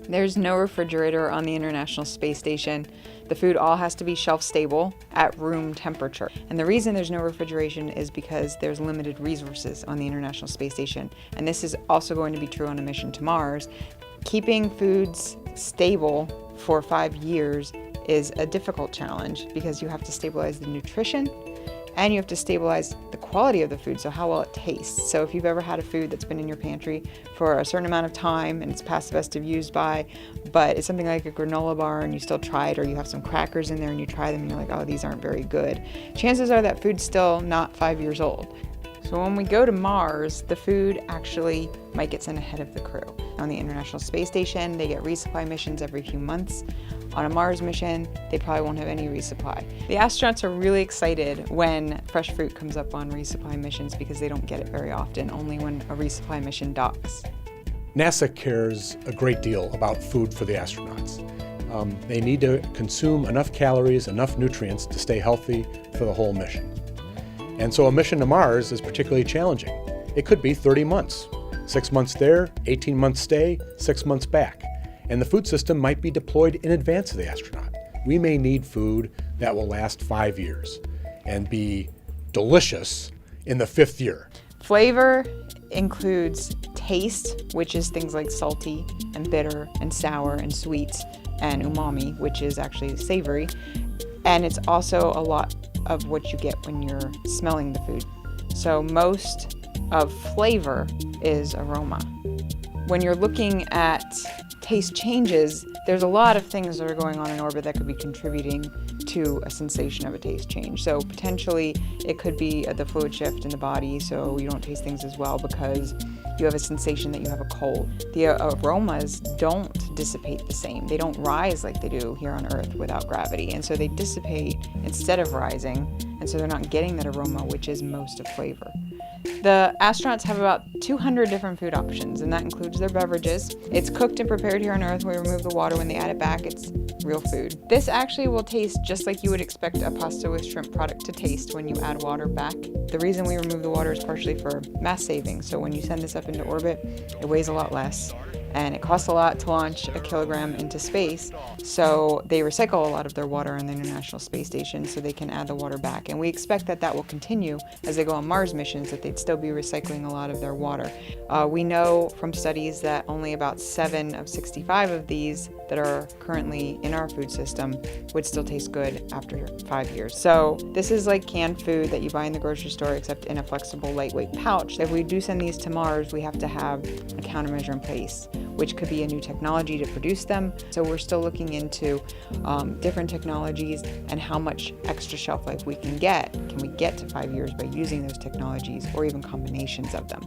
There's no refrigerator on the International Space Station. The food all has to be shelf stable at room temperature. And the reason there's no refrigeration is because there's limited resources on the International Space Station. And this is also going to be true on a mission to Mars. Keeping foods stable for 5 years is a difficult challenge because you have to stabilize the nutrition and you have to stabilize the quality of the food, so how well it tastes. So if you've ever had a food that's been in your pantry for a certain amount of time and it's past the best of use by, but it's something like a granola bar and you still try it, or you have some crackers in there and you try them and you're like, oh, these aren't very good. Chances are that food's still not 5 years old. So when we go to Mars, the food actually might get sent ahead of the crew. On the International Space Station, they get resupply missions every few months. On a Mars mission, they probably won't have any resupply. The astronauts are really excited when fresh fruit comes up on resupply missions because they don't get it very often, only when a resupply mission docks. NASA cares a great deal about food for the astronauts. They need to consume enough calories, enough nutrients to stay healthy for the whole mission. And so a mission to Mars is particularly challenging. It could be 30 months, 6 months there, 18 months stay, 6 months back. And the food system might be deployed in advance of the astronaut. We may need food that will last 5 years and be delicious in the 5th year. Flavor includes taste, which is things like salty and bitter and sour and sweet, and umami, which is actually savory. And it's also a lot of what you get when you're smelling the food. So most of flavor is aroma. When you're looking at taste changes, there's a lot of things that are going on in orbit that could be contributing to a sensation of a taste change. So potentially it could be the fluid shift in the body, so you don't taste things as well because you have a sensation that you have a cold. The aromas don't dissipate the same. They don't rise like they do here on Earth without gravity, and so they dissipate instead of rising, and so they're not getting that aroma, which is most of flavor. The astronauts have about 200 different food options, and that includes their beverages. It's cooked and prepared here on Earth. We remove the water. When they add it back, it's real food. This actually will taste just like you would expect a pasta with shrimp product to taste when you add water back. The reason we remove the water is partially for mass saving. So when you send this up into orbit, it weighs a lot less, and it costs a lot to launch a kilogram into space. So they recycle a lot of their water on the International Space Station so they can add the water back. And we expect that that will continue as they go on Mars missions, that they'd still be recycling a lot of their water. We know from studies that only about 7 of 65 of these that are currently in our food system would still taste good after 5 years. So this is like canned food that you buy in the grocery store, except in a flexible, lightweight pouch. If we do send these to Mars, we have to have a countermeasure in place, which could be a new technology to produce them. So we're still looking into different technologies and how much extra shelf life we can get. Can we get to 5 years by using those technologies or even combinations of them?